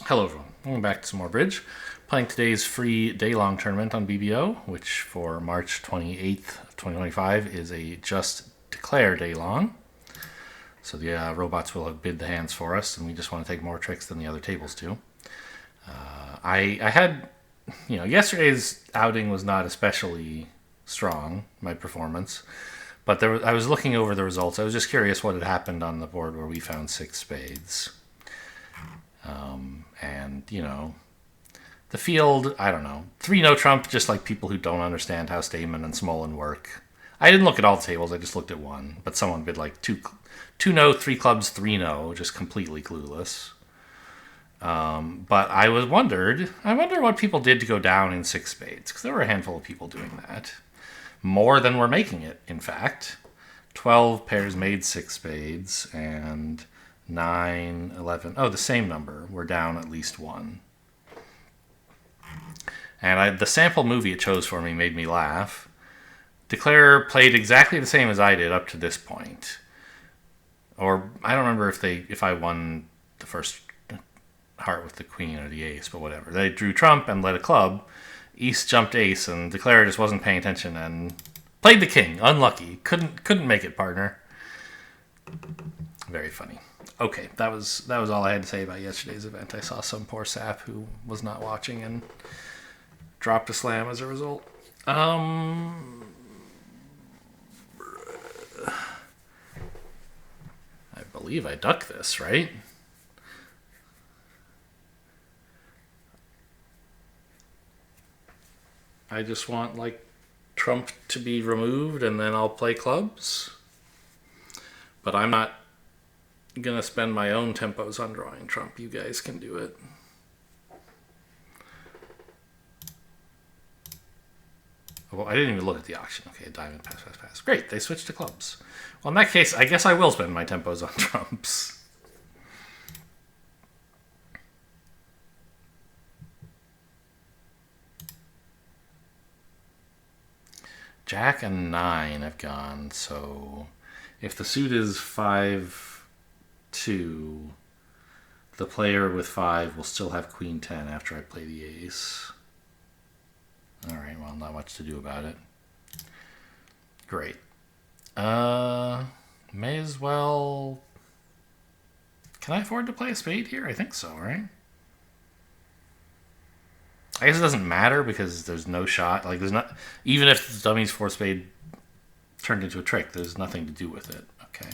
Hello everyone, welcome back to some more bridge. Playing today's free day-long tournament on BBO, which for March 28th, 2025 is a Just Declare day-long. So the robots will have bid the hands for us, and we just want to take more tricks than the other tables do. I had, yesterday's outing was not especially strong, my performance, but I was looking over the results. I was just curious what had happened on the board where we found six spades. And, the field, I don't know. 3 no trump, just like people who don't understand how Stamen and Smolin work. I didn't look at all the tables, I just looked at one. But someone bid like 2 no, 3 clubs, 3 no, just completely clueless. But I wonder what people did to go down in 6 spades, because there were a handful of people doing that. More than were making it, in fact. 12 pairs made 6 spades, and 9, 11, the same number. We're down at least 1. And the sample movie it chose for me made me laugh. Declare played exactly the same as I did up to this point. Or I don't remember if I won the first heart with the queen or the ace, but whatever. They drew trump and led a club. East jumped ace, and Declare just wasn't paying attention and played the king. Unlucky. Couldn't make it, partner. Very funny. Okay, that was all I had to say about yesterday's event. I saw some poor sap who was not watching and dropped a slam as a result. I believe I duck this, right? I just want, trump to be removed, and then I'll play clubs. But I'm not gonna spend my own tempos on drawing trump. You guys can do it. Well, I didn't even look at the auction. Okay, diamond, pass, pass, pass. Great, they switched to clubs. Well, in that case, I guess I will spend my tempos on trumps. Jack and 9 have gone, so if the suit is 5-2, the player with 5 will still have queen 10 after I play the ace. Alright, well, not much to do about it. Great. May as well... Can I afford to play a spade here? I think so, right? I guess it doesn't matter because there's no shot. There's not... Even if the dummy's 4 spade turned into a trick, there's nothing to do with it. Okay.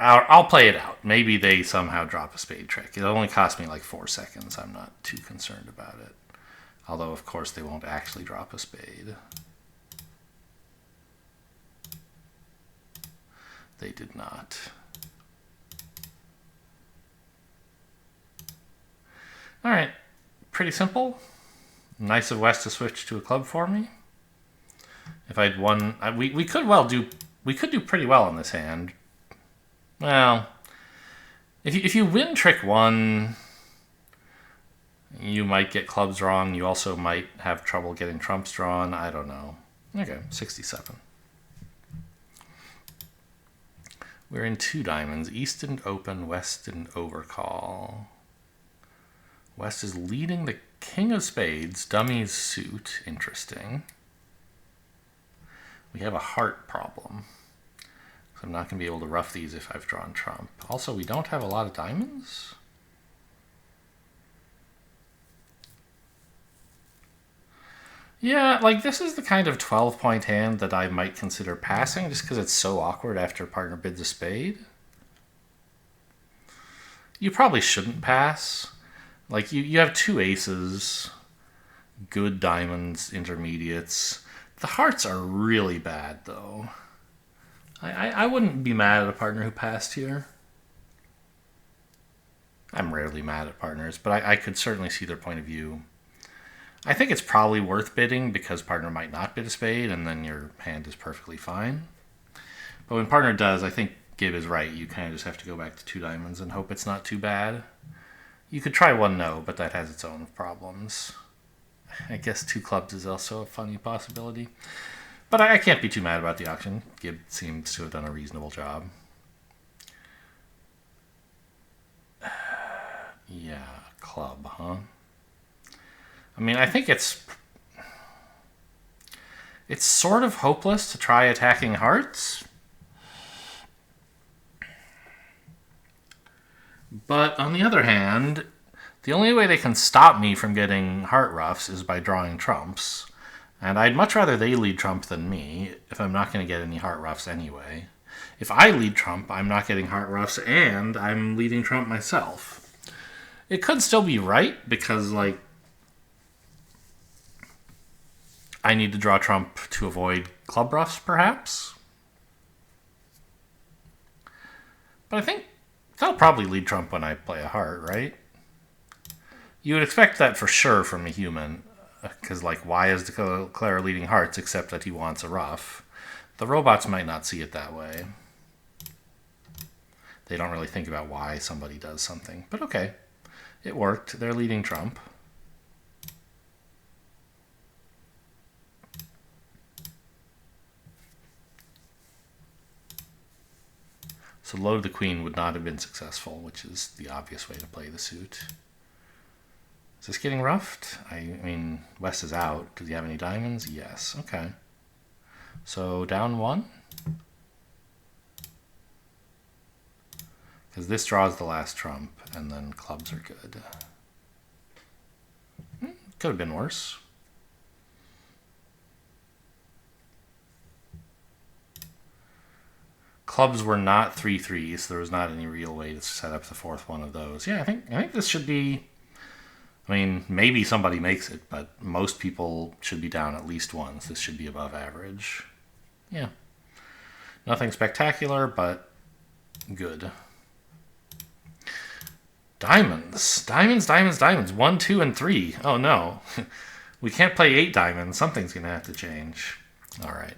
I'll play it out. Maybe they somehow drop a spade trick. It only cost me 4 seconds. I'm not too concerned about it. Although, of course, they won't actually drop a spade. They did not. Alright. Pretty simple. Nice of West to switch to a club for me. If I'd won... We could do pretty well in this hand. Well, if you win trick 1, you might get clubs wrong. You also might have trouble getting trumps drawn. I don't know. Okay, 67. We're in 2 diamonds. East didn't open, West didn't overcall. West is leading the king of spades, dummy's suit. Interesting. We have a heart problem. I'm not going to be able to rough these if I've drawn trump. Also, we don't have a lot of diamonds. Yeah, this is the kind of 12-point hand that I might consider passing just because it's so awkward after a partner bids a spade. You probably shouldn't pass. You have 2 aces, good diamonds, intermediates. The hearts are really bad, though. I wouldn't be mad at a partner who passed here. I'm rarely mad at partners, but I could certainly see their point of view. I think it's probably worth bidding because partner might not bid a spade, and then your hand is perfectly fine. But when partner does, I think Gib is right. You kind of just have to go back to 2 diamonds and hope it's not too bad. You could try 1 no, but that has its own problems. I guess 2 clubs is also a funny possibility. But I can't be too mad about the auction. Gibb seems to have done a reasonable job. Yeah, club, huh? I mean, I think it's sort of hopeless to try attacking hearts. But on the other hand, the only way they can stop me from getting heart ruffs is by drawing trumps. And I'd much rather they lead trump than me if I'm not going to get any heart ruffs anyway. If I lead trump, I'm not getting heart ruffs and I'm leading trump myself. It could still be right because, like, I need to draw trump to avoid club ruffs, perhaps. But I think they'll probably lead trump when I play a heart, right? You would expect that for sure from a human. Because, like, why is Declare leading hearts except that he wants a ruff? The robots might not see it that way. They don't really think about why somebody does something. But okay, it worked. They're leading trump. So load the queen would not have been successful, which is the obvious way to play the suit. Is this getting roughed? I mean, West is out. Does he have any diamonds? Yes. Okay. So down one. Because this draws the last trump, and then clubs are good. Could have been worse. Clubs were not 3-3s, so there was not any real way to set up the fourth one of those. Yeah, I think this should be... I mean, maybe somebody makes it, but most people should be down at least once. This should be above average. Yeah. Nothing spectacular, but good. Diamonds. Diamonds, diamonds, diamonds. 1, 2, and 3. Oh, no. We can't play 8 diamonds. Something's going to have to change. All right.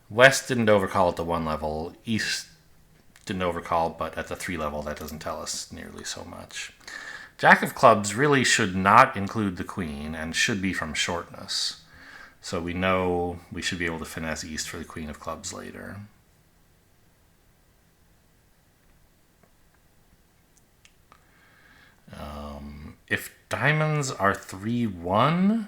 West didn't overcall at the 1 level. East didn't overcall, but at the 3 level, that doesn't tell us nearly so much. Jack of clubs really should not include the queen and should be from shortness. So we know we should be able to finesse East for the queen of clubs later. If diamonds are 3-1,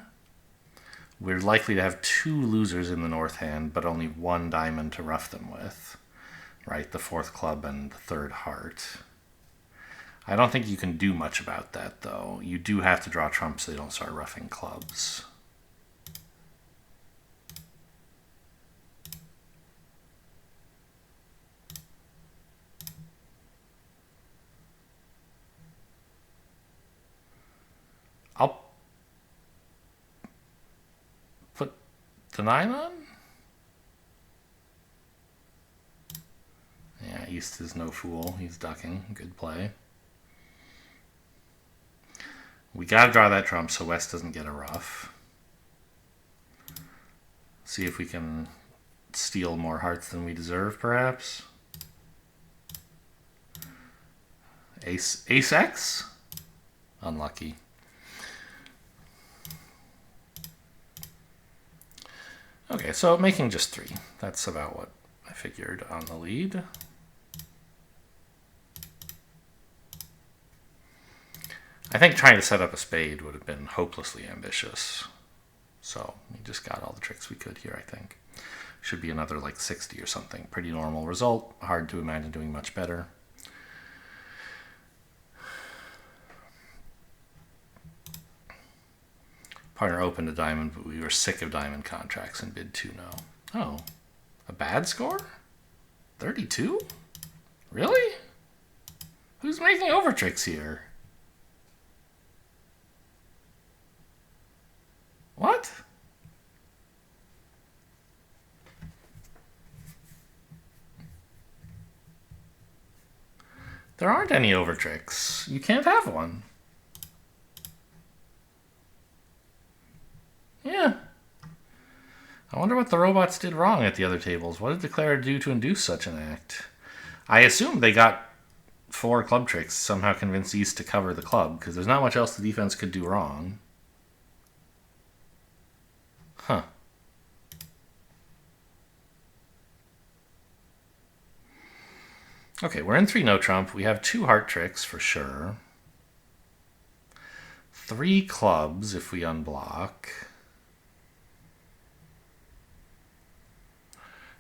we're likely to have 2 losers in the north hand, but only 1 diamond to rough them with. Right, the 4th club and the 3rd heart. I don't think you can do much about that, though. You do have to draw trumps so they don't start roughing clubs. I'll put the 9 on? Yeah, East is no fool. He's ducking. Good play. We gotta draw that trump so West doesn't get a ruff. See if we can steal more hearts than we deserve, perhaps. Ace X? Unlucky. Okay, so making just 3. That's about what I figured on the lead. I think trying to set up a spade would have been hopelessly ambitious. So we just got all the tricks we could here, I think. Should be another like 60 or something. Pretty normal result. Hard to imagine doing much better. Partner opened a diamond, but we were sick of diamond contracts and bid 2-0. Oh, a bad score? 32? Really? Who's making over tricks here? What? There aren't any over tricks. You can't have one. Yeah. I wonder what the robots did wrong at the other tables. What did Declare do to induce such an act? I assume they got 4 club tricks, somehow convinced East to cover the club, because there's not much else the defense could do wrong. Huh. Okay, we're in 3 no trump. We have 2 heart tricks for sure. 3 clubs if we unblock.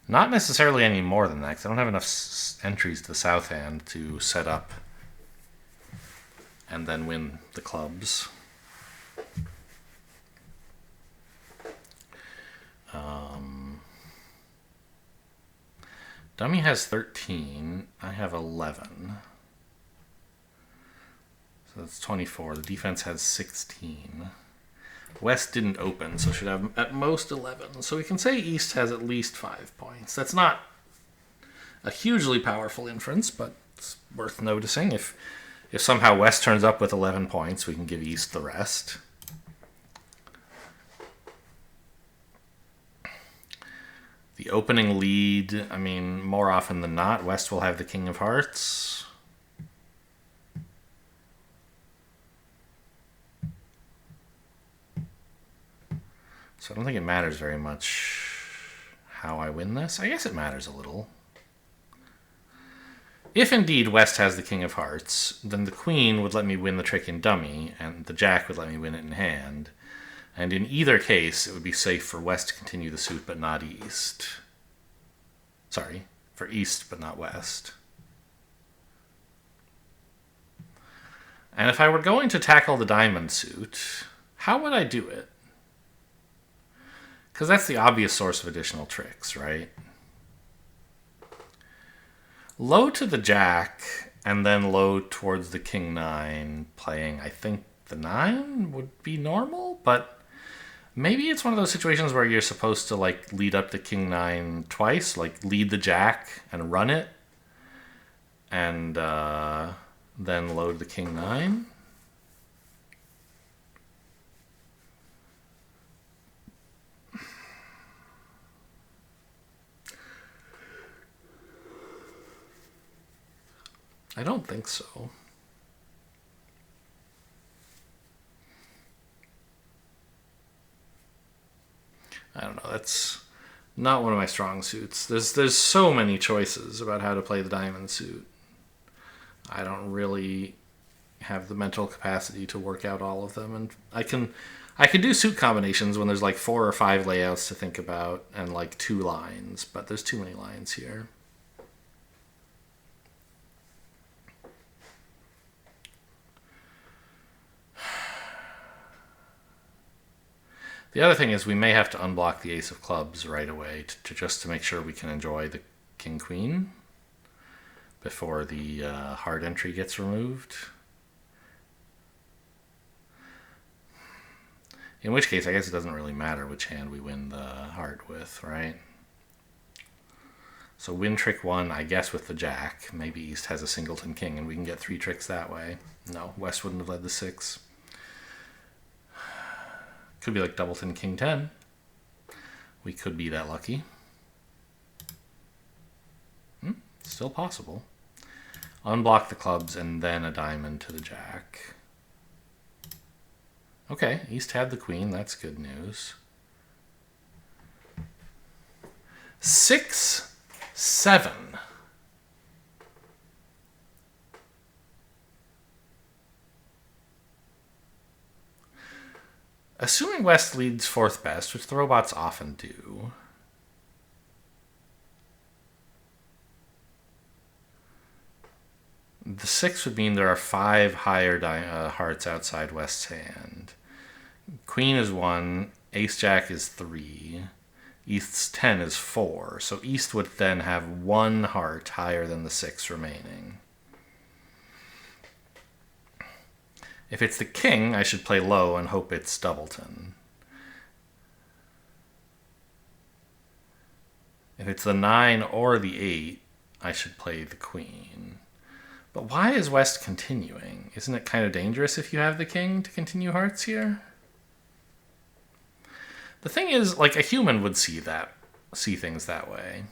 Not necessarily any more than that, because I don't have enough entries to the south hand to set up and then win the clubs. Dummy has 13. I have 11. So that's 24. The defense has 16. West didn't open, so should have at most 11. So we can say East has at least 5 points. That's not a hugely powerful inference, but it's worth noticing. If somehow West turns up with 11 points, we can give East the rest. The opening lead, I mean, more often than not, West will have the King of Hearts. So I don't think it matters very much how I win this. I guess it matters a little. If indeed West has the King of Hearts, then the Queen would let me win the trick in dummy, and the Jack would let me win it in hand. And in either case, it would be safe for West to continue the suit, but not East. Sorry, for East, but not West. And if I were going to tackle the diamond suit, how would I do it? Because that's the obvious source of additional tricks, right? Low to the Jack, and then low towards the King 9, playing, I think, the 9 would be normal, but maybe it's one of those situations where you're supposed to like lead up the King 9 twice, like lead the Jack and run it, and then load the King 9. I don't think so. I don't know. That's not one of my strong suits. There's so many choices about how to play the diamond suit. I don't really have the mental capacity to work out all of them, and I can do suit combinations when there's like 4 or 5 layouts to think about and like 2 lines, but there's too many lines here. The other thing is we may have to unblock the Ace of Clubs right away to just to make sure we can enjoy the King Queen before the hard entry gets removed. In which case, I guess it doesn't really matter which hand we win the heart with, right? So win trick 1, I guess, with the Jack. Maybe East has a singleton King and we can get 3 tricks that way. No, West wouldn't have led the 6. Could be like doubleton King 10. We could be that lucky. Still possible. Unblock the clubs and then a diamond to the Jack. Okay, East had the Queen. That's good news. 6, 7. Assuming West leads 4th best, which the robots often do, the 6 would mean there are 5 higher hearts outside West's hand. Queen is 1, Ace Jack is 3, East's 10 is 4, so East would then have 1 heart higher than the 6 remaining. If it's the King, I should play low and hope it's doubleton. If it's the 9 or the 8, I should play the Queen. But why is West continuing? Isn't it kind of dangerous if you have the King to continue hearts here? The thing is, like, a human would see things that way.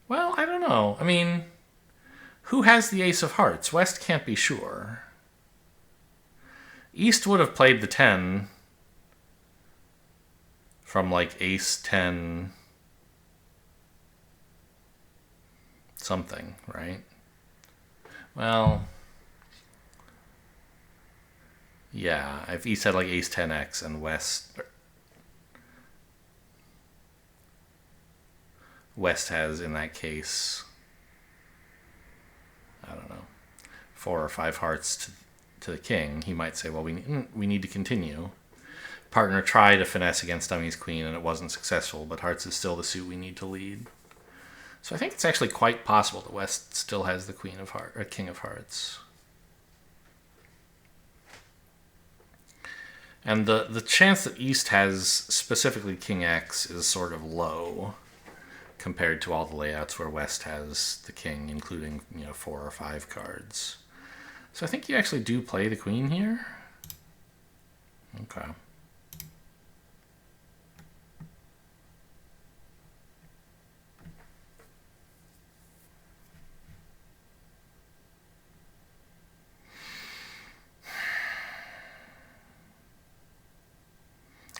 Well, I don't know. I mean, who has the Ace of Hearts? West can't be sure. East would have played the 10 from like Ace 10. something, right? Well, yeah, if East had like Ace 10x and West has, in that case, I don't know, 4 or 5 hearts to the king, he might say, well, we need to continue. Partner tried to finesse against Dummy's queen and it wasn't successful, but hearts is still the suit we need to lead. So I think it's actually quite possible that West still has the king of hearts. And the chance that East has specifically King X is sort of low compared to all the layouts where West has the king, including 4 or 5 cards. So I think you actually do play the queen here. Okay.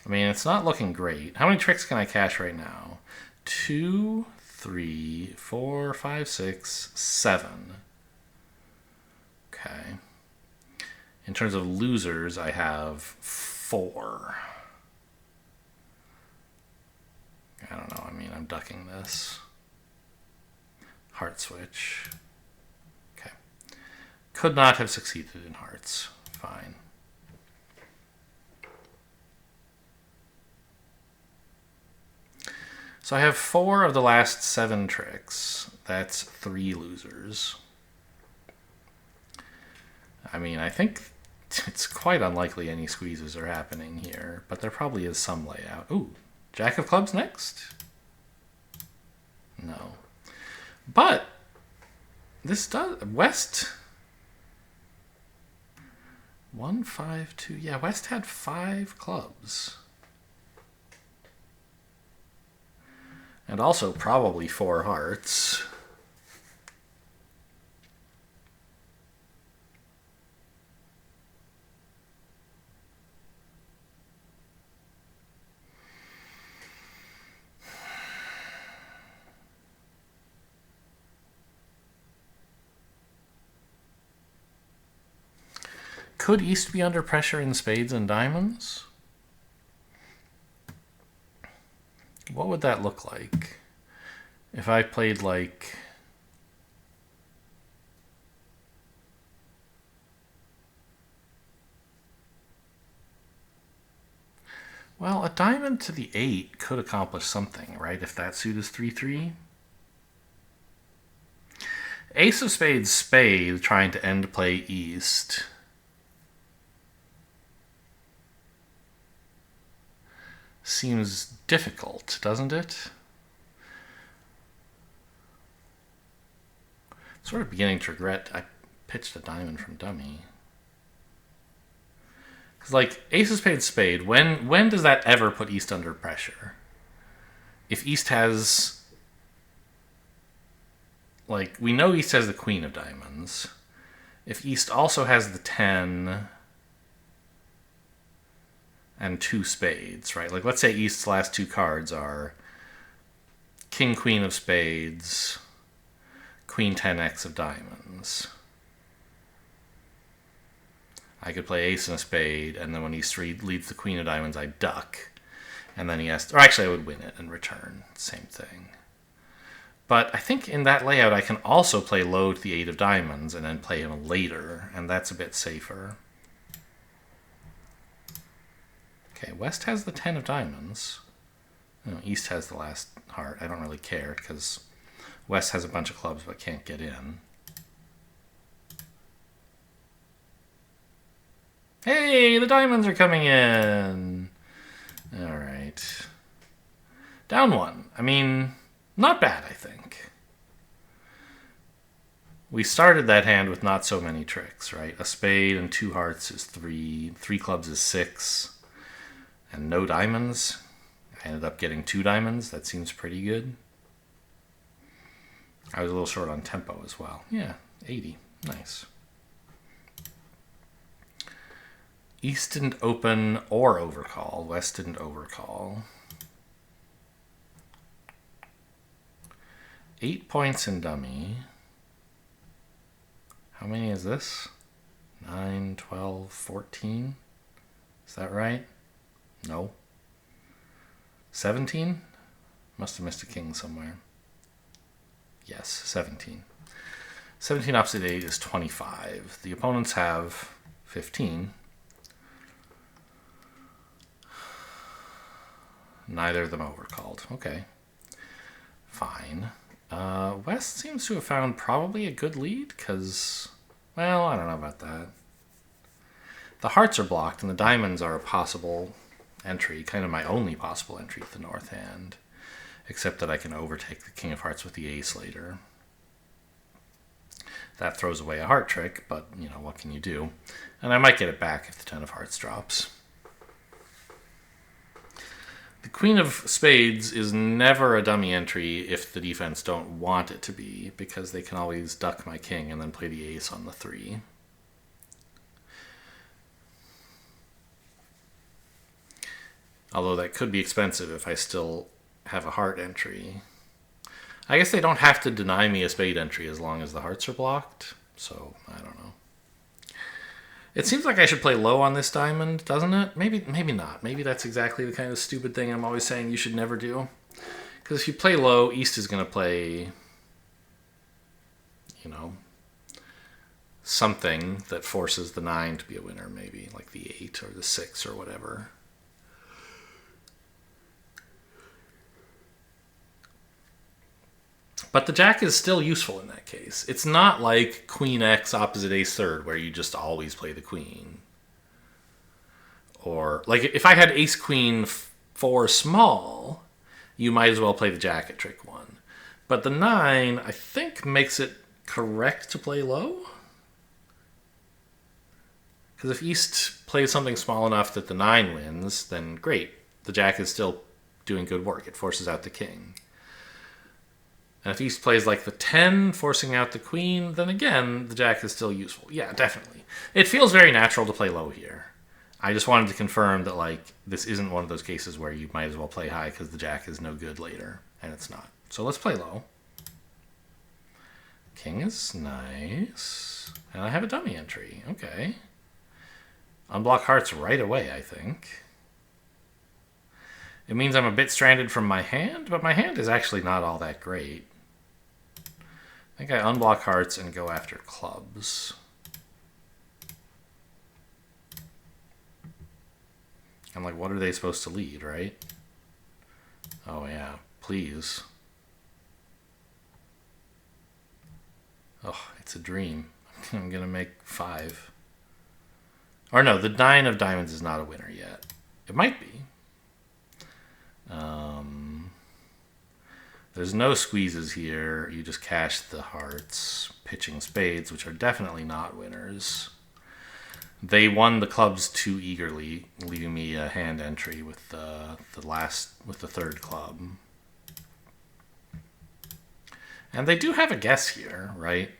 I mean, it's not looking great. How many tricks can I cash right now? 2, 3, 4, 5, 6, 7. Okay. In terms of losers, I have 4. I don't know. I mean, I'm ducking this. Heart switch. Okay. Could not have succeeded in hearts. Fine. So I have 4 of the last 7 tricks. That's 3 losers. I mean, I think it's quite unlikely any squeezes are happening here, but there probably is some layout. Ooh, Jack of clubs next? No. But this does... West... 1, 5, 2... Yeah, West had 5 clubs. And also probably 4 hearts. Could East be under pressure in spades and diamonds? What would that look like? If I played like... Well, a diamond to the 8 could accomplish something, right? If that suit is 3-3. Ace of spades, spade, trying to end play East. Seems difficult, doesn't it? Sort of beginning to regret I pitched a diamond from dummy. Because, like, Ace of spades, spade, when does that ever put East under pressure? If East has... Like, we know East has the queen of diamonds. If East also has the 10... and 2 spades, right? Like, let's say East's last 2 cards are King, Queen of spades, Queen 10x of diamonds. I could play Ace and a spade, and then when East leads the Queen of diamonds, I duck. And then he has to, or actually I would win it and return. Same thing. But I think in that layout I can also play low to the 8 of diamonds and then play him later, and that's a bit safer. Okay, West has the 10 of diamonds. No, East has the last heart. I don't really care because West has a bunch of clubs but can't get in. Hey, the diamonds are coming in. All right. Down 1. I mean, not bad, I think. We started that hand with not so many tricks, right? A spade and 2 hearts is 3. 3 clubs is 6. And no diamonds. I ended up getting 2 diamonds. That seems pretty good. I was a little short on tempo as well. Yeah, 80. Nice. East didn't open or overcall. West didn't overcall. 8 points in dummy. How many is this? 9, 12, 14? Is that right? No. 17? Must have missed a king somewhere. Yes, 17. 17 opposite 8 is 25. The opponents have 15. Neither of them overcalled. Okay. Fine. West seems to have found probably a good lead because, well, I don't know about that. The hearts are blocked and the diamonds are a possible entry, kind of my only possible entry to the north hand, except that I can overtake the king of hearts with the ace later. That throws away a heart trick, but, you know, what can you do? And I might get it back if the 10 of hearts drops. The queen of spades is never a dummy entry if the defense don't want it to be, because they can always duck my king and then play the ace on the 3. Although that could be expensive if I still have a heart entry. I guess they don't have to deny me a spade entry as long as the hearts are blocked. So, I don't know. It seems like I should play low on this diamond, doesn't it? Maybe not. Maybe that's exactly the kind of stupid thing I'm always saying you should never do. Because if you play low, East is going to play, you know, something that forces the 9 to be a winner, maybe. Like the 8 or the 6 or whatever. But the jack is still useful in that case. It's not like queen X opposite ace third where you just always play the queen. Or, like, if I had ace queen 4 small, you might as well play the jack at trick 1. But the 9, I think, makes it correct to play low. Because if East plays something small enough that the 9 wins, then great. The jack is still doing good work. It forces out the king. And if East plays like the 10, forcing out the queen, then again, the jack is still useful. Yeah, definitely. It feels very natural to play low here. I just wanted to confirm that, like, this isn't one of those cases where you might as well play high because the jack is no good later, and it's not. So let's play low. King is nice. And I have a dummy entry. Okay. Unblock hearts right away, I think. It means I'm a bit stranded from my hand, but my hand is actually not all that great. I think I unblock hearts and go after clubs. I'm like, what are they supposed to lead, right? Oh, yeah. Please. Oh, it's a dream. I'm going to make 5. Or no, the 9 of diamonds is not a winner yet. It might be. There's no squeezes here. You just cash the hearts, pitching spades, which are definitely not winners. They won the clubs too eagerly, leaving me a hand entry with the third club. And they do have a guess here, right?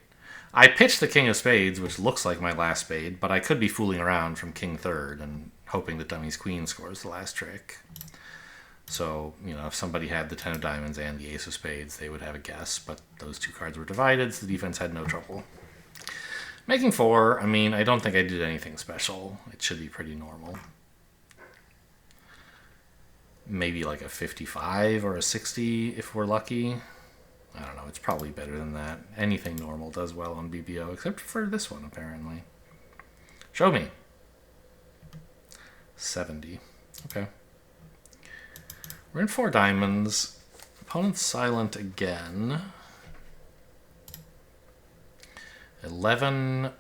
I pitched the king of spades, which looks like my last spade, but I could be fooling around from king third and hoping that dummy's queen scores the last trick. So, you know, if somebody had the 10 of diamonds and the ace of spades, they would have a guess, but those two cards were divided, so the defense had no trouble. Making 4, I mean, I don't think I did anything special. It should be pretty normal. Maybe like a 55 or a 60 if we're lucky. I don't know, it's probably better than that. Anything normal does well on BBO, except for this one, apparently. Show me. 70. Okay. We're in 4 diamonds. Opponent's silent again. 11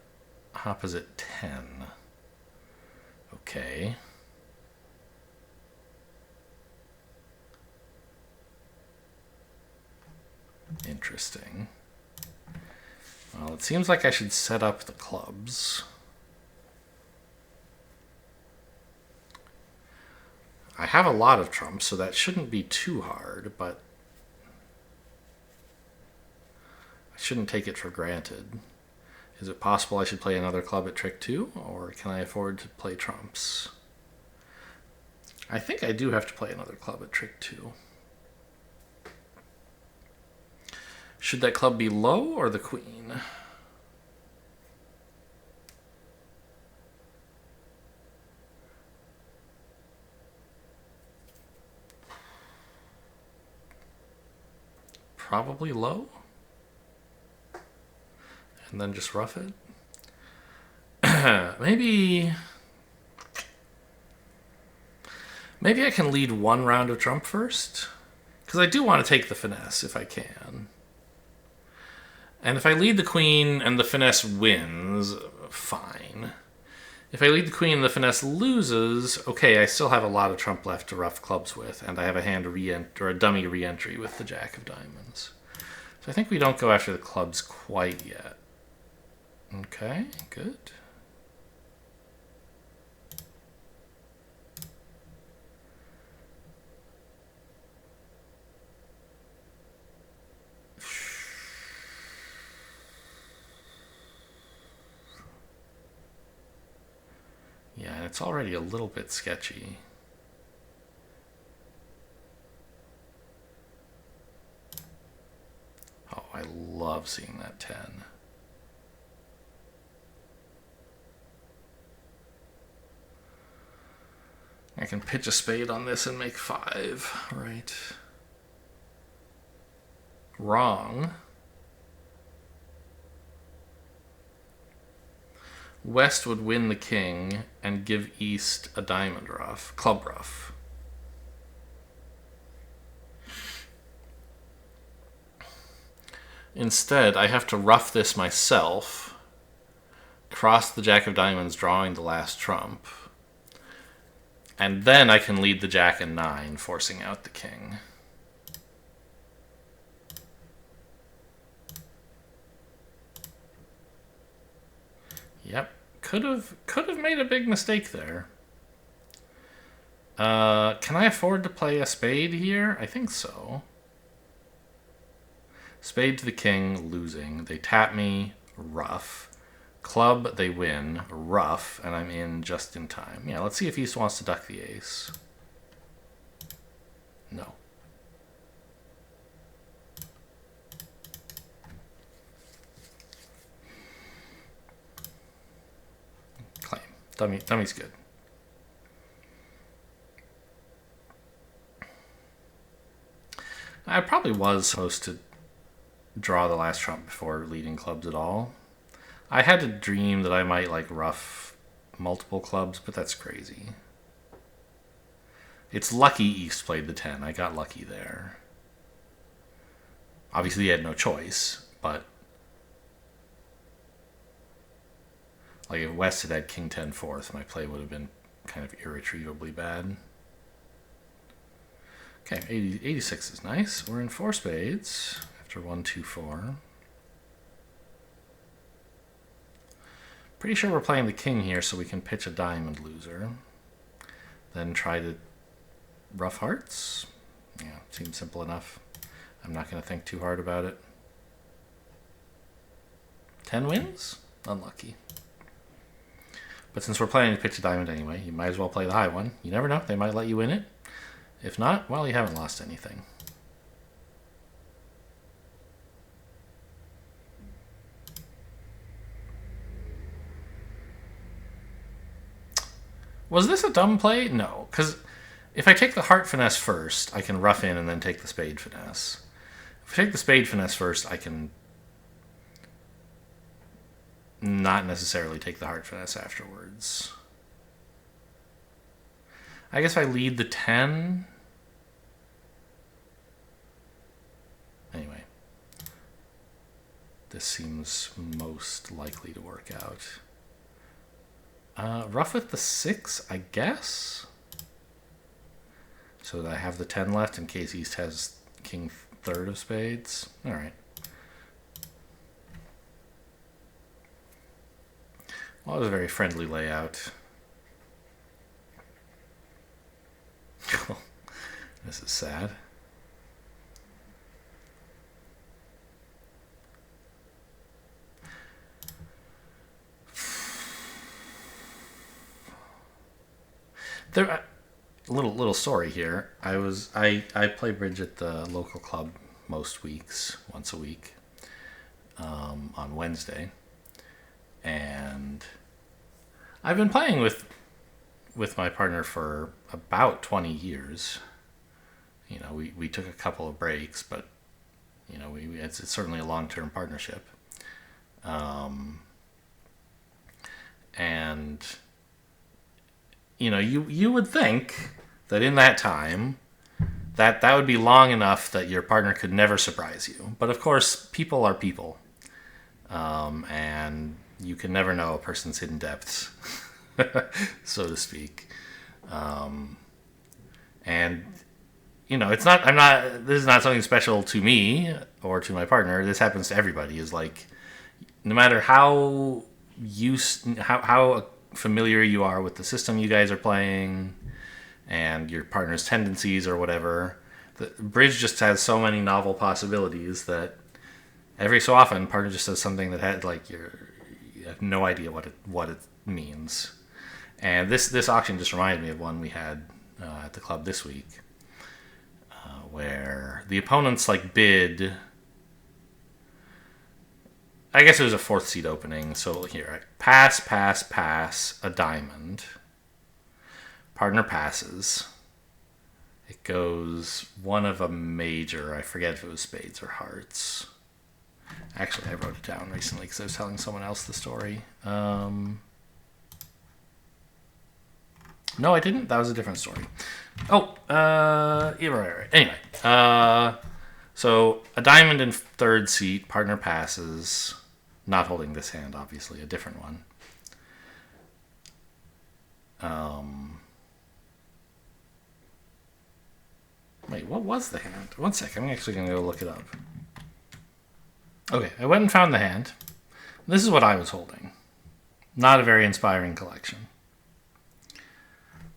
opposite 10. Okay. Interesting. Well, it seems like I should set up the clubs. I have a lot of trumps, so that shouldn't be too hard, but I shouldn't take it for granted. Is it possible I should play another club at trick 2, or can I afford to play trumps? I think I do have to play another club at trick 2. Should that club be low or the queen? Probably low. And then just rough it. Maybe I can lead one round of trump first. Because I do want to take the finesse if I can. And if I lead the queen and the finesse wins, fine. If I lead the queen and the finesse loses, okay, I still have a lot of trump left to rough clubs with, and I have a hand or a dummy re-entry with the jack of diamonds. So I think we don't go after the clubs quite yet. Okay, good. Yeah, and it's already a little bit sketchy. Oh, I love seeing that 10. I can pitch a spade on this and make 5, right? Wrong. West would win the king and give East a diamond ruff, club ruff. Instead, I have to rough this myself, cross the jack of diamonds, drawing the last trump, and then I can lead the jack and 9, forcing out the king. Yep, could have made a big mistake there. Can I afford to play a spade here? I think so. Spade to the king, losing. They tap me, rough. Club, they win, rough, and I'm in just in time. Yeah, let's see if East wants to duck the ace. No. Claim. Dummy's good. I probably was supposed to draw the last trump before leading clubs at all. I had a dream that I might like rough multiple clubs, but that's crazy. It's lucky East played the 10. I got lucky there. Obviously, he had no choice, but like if West had had king 10 fourth, my play would have been kind of irretrievably bad. Okay, 86 is nice. We're in 4 spades after 1, 2, 4. Pretty sure we're playing the king here so we can pitch a diamond loser. Then try to rough hearts. Yeah, seems simple enough. I'm not going to think too hard about it. 10 wins? Unlucky. But since we're planning to pitch a diamond anyway, you might as well play the high one. You never know, they might let you win it. If not, well, you haven't lost anything. Was this a dumb play? No, because if I take the heart finesse first, I can rough in and then take the spade finesse. If I take the spade finesse first, I can not necessarily take the heart finesse afterwards. I guess if I lead the 10... Anyway. This seems most likely to work out. Rough with the 6, I guess? So that I have the 10 left in case East has king 3rd of spades. Alright. Well, it was a very friendly layout. This is sad. There, little story here. I play bridge at the local club most weeks, once a week, on Wednesday. And I've been playing with my partner for about 20 years. We took a couple of breaks, but it's certainly a long-term partnership. And you would think that in that time that would be long enough that your partner could never surprise you. But of course, people are people, and you can never know a person's hidden depths, so to speak. And it's not. I'm not. This is not something special to me or to my partner. This happens to everybody. Is like, no matter how familiar you are with the system you guys are playing, and your partner's tendencies or whatever, the bridge just has so many novel possibilities that every so often partner just does something that had you have no idea what it means. And this auction just reminded me of one we had at the club this week, where the opponents bid. I guess it was a 4th seat opening. So here, pass, a diamond. Partner passes. It goes one of a major. I forget if it was spades or hearts. Actually, I wrote it down recently because I was telling someone else the story. No, I didn't. That was a different story. Oh, yeah, right. Anyway, so a diamond in 3rd seat. Partner passes. Not holding this hand, obviously, a different one. Wait, what was the hand? One second, I'm actually going to go look it up. Okay, I went and found the hand. This is what I was holding. Not a very inspiring collection.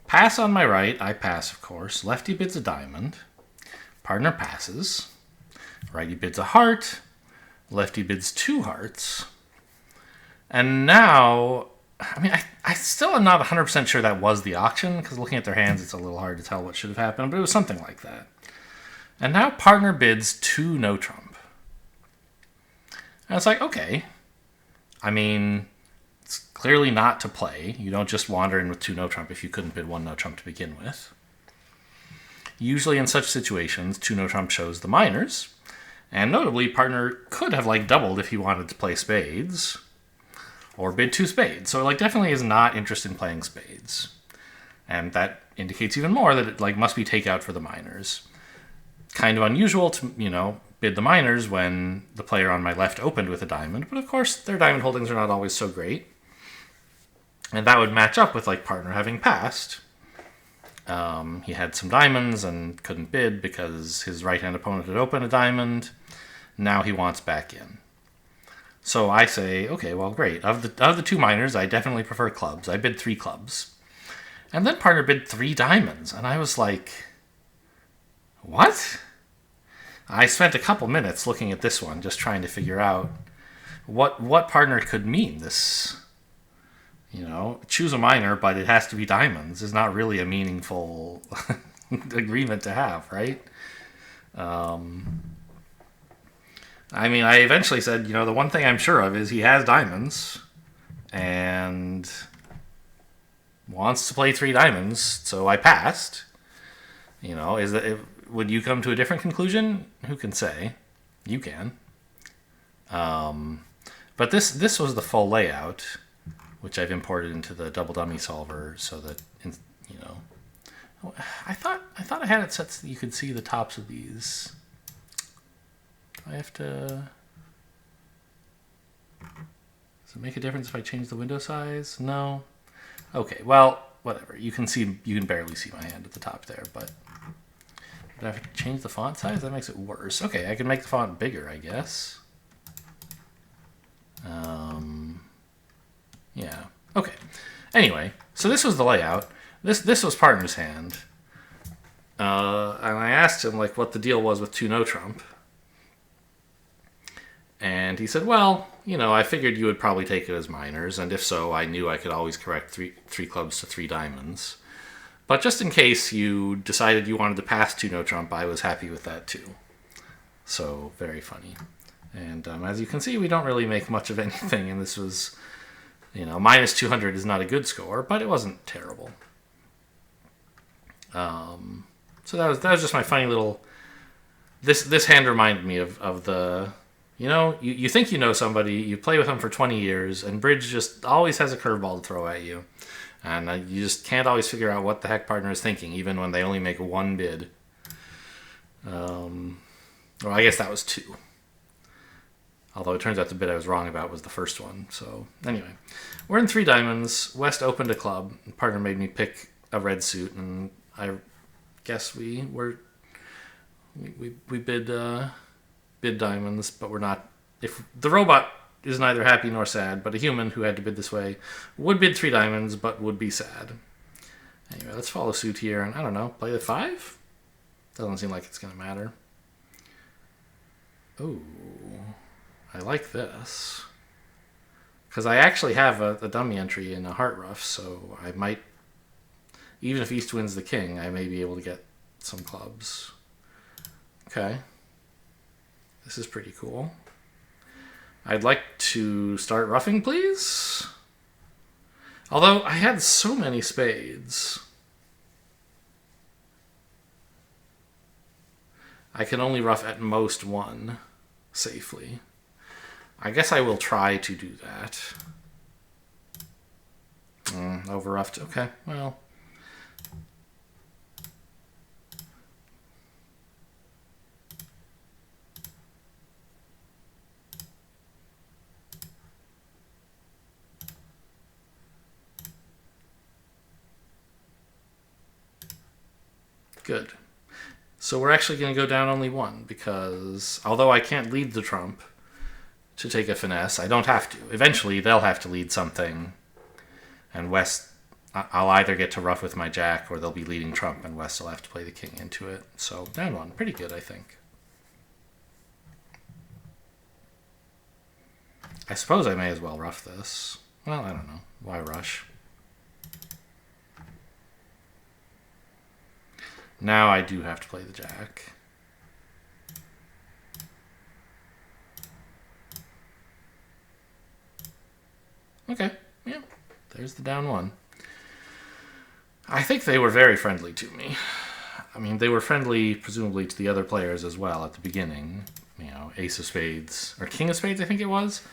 Pass on my right, I pass, of course. Lefty bids a diamond. Partner passes. Righty bids a heart. Lefty bids 2 hearts. And now, I still am not 100% sure that was the auction, because looking at their hands, it's a little hard to tell what should have happened, but it was something like that. And now partner bids 2 no trump. And it's like, okay. It's clearly not to play. You don't just wander in with 2 no trump if you couldn't bid 1 no trump to begin with. Usually in such situations, 2 no trump shows the minors. And notably, partner could have doubled if he wanted to play spades, or bid 2 spades. So definitely is not interested in playing spades, and that indicates even more that it must be takeout for the minors. Kind of unusual to bid the minors when the player on my left opened with a diamond, but of course their diamond holdings are not always so great, and that would match up with partner having passed. He had some diamonds and couldn't bid because his right-hand opponent had opened a diamond. Now he wants back in. So I say, okay, well, great. Of the 2 minors, I definitely prefer clubs. I bid 3 clubs. And then partner bid 3 diamonds. And I was like, what? I spent a couple minutes looking at this one, just trying to figure out what partner could mean this. Choose a minor, but it has to be diamonds is not really a meaningful agreement to have, right? I eventually said, the one thing I'm sure of is he has diamonds and wants to play 3 diamonds, so I passed. Would you come to a different conclusion? Who can say? You can. But this was the full layout, which I've imported into the double dummy solver so that, I thought I had it set so that you could see the tops of these. Do I have to... Does it make a difference if I change the window size? No. Okay, well, whatever. You can barely see my hand at the top there, but do I have to change the font size? That makes it worse. Okay, I can make the font bigger, I guess. Yeah. Okay. Anyway, so this was the layout. This was partner's hand. And I asked him what the deal was with 2 no trump. And he said, well, I figured you would probably take it as minors, and if so, I knew I could always correct three clubs to 3 diamonds. But just in case you decided you wanted to pass 2 no trump, I was happy with that too. So very funny. And as you can see, we don't really make much of anything, and this was, minus 200 is not a good score, but it wasn't terrible. So that was just my funny little. This hand reminded me of the, you think you know somebody, you play with them for 20 years, and bridge just always has a curveball to throw at you, and you just can't always figure out what the heck partner is thinking, even when they only make one bid. Well, I guess that was 2. Although it turns out the bid I was wrong about was the first one. So anyway, we're in 3 diamonds. West opened a club. Partner made me pick a red suit, and I guess we bid diamonds, but we're not. If the robot is neither happy nor sad, but a human who had to bid this way would bid 3 diamonds, but would be sad. Anyway, let's follow suit here, and I don't know, play the 5? Doesn't seem like it's going to matter. Oh, I like this. Because I actually have a dummy entry in a heart ruff, so I might, even if East wins the king, I may be able to get some clubs. Okay. This is pretty cool. I'd like to start ruffing, please. Although I had so many spades. I can only ruff at most 1 safely. I guess I will try to do that. Over-ruffed. Okay, well. Good. So we're actually going to go down only 1, because although I can't lead the trump to take a finesse, I don't have to. Eventually, they'll have to lead something, and West, I'll either get to ruff with my jack, or they'll be leading trump, and West will have to play the king into it. So down 1, pretty good, I think. I suppose I may as well ruff this. Well, I don't know. Why rush? Now I do have to play the jack. Okay, yeah, there's the down 1. I think they were very friendly to me. I mean, they were friendly, presumably, to the other players as well at the beginning. Ace of spades, or king of spades, I think it was.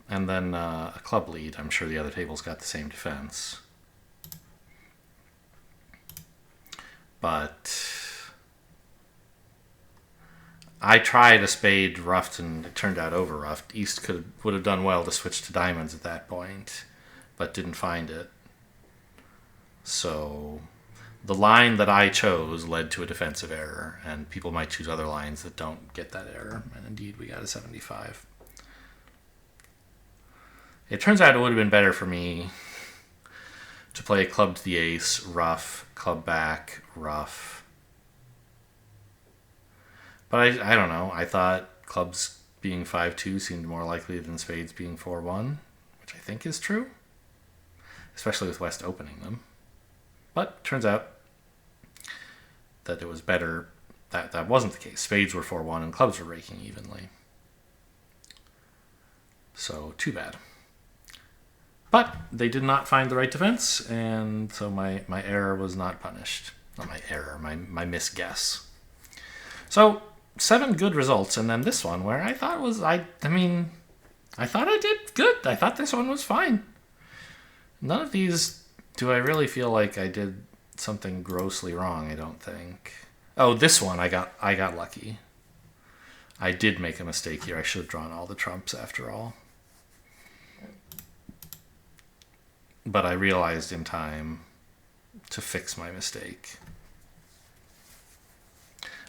And then a club lead. I'm sure the other tables got the same defense. But I tried a spade ruffed, and it turned out over ruffed. East would have done well to switch to diamonds at that point, but didn't find it. So the line that I chose led to a defensive error, and people might choose other lines that don't get that error. And indeed, we got a 75. It turns out it would have been better for me to play a club to the ace, ruff, club back, ruff. But I don't know. I thought clubs being 5-2 seemed more likely than spades being 4-1, which I think is true, especially with West opening them. But turns out that it was better. That wasn't the case. Spades were 4-1 and clubs were raking evenly. So too bad. But they did not find the right defense, and so my error was not punished. Not my error, my misguess. So 7 good results, and then this one where I thought I thought I did good. I thought this one was fine. None of these do I really feel like I did something grossly wrong, I don't think. Oh, this one I got lucky. I did make a mistake here. I should have drawn all the trumps after all. But I realized in time to fix my mistake.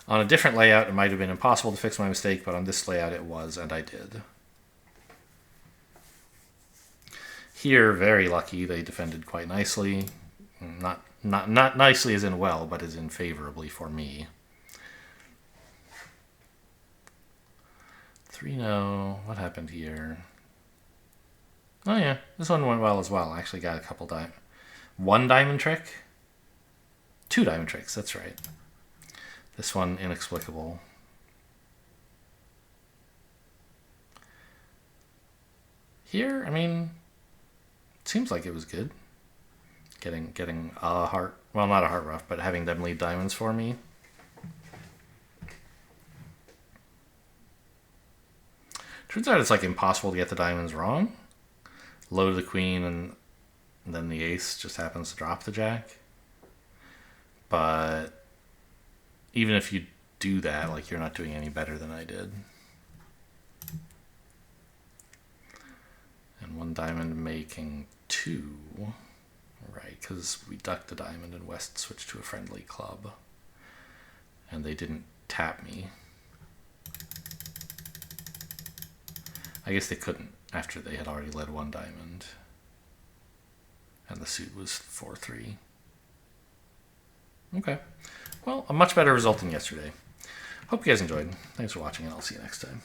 On a different layout, it might have been impossible to fix my mistake, but on this layout it was, and I did. Here, very lucky, they defended quite nicely. Not nicely as in well, but as in favorably for me. 3-0. What happened here? Oh yeah, this one went well as well. I actually got a couple one diamond trick? 2 diamond tricks, that's right. This one, inexplicable. Here, I mean, it seems like it was good. Getting a heart, well, not a heart ruff, but having them lead diamonds for me. Turns out it's like impossible to get the diamonds wrong. Low to the queen, and then the ace just happens to drop the jack. But even if you do that, like, you're not doing any better than I did. And one diamond making two. Right, because we ducked the diamond and West switched to a friendly club. And they didn't tap me. I guess they couldn't after they had already led one diamond. And the suit was 4-3. Okay. Well, a much better result than yesterday. Hope you guys enjoyed. Thanks for watching, and I'll see you next time.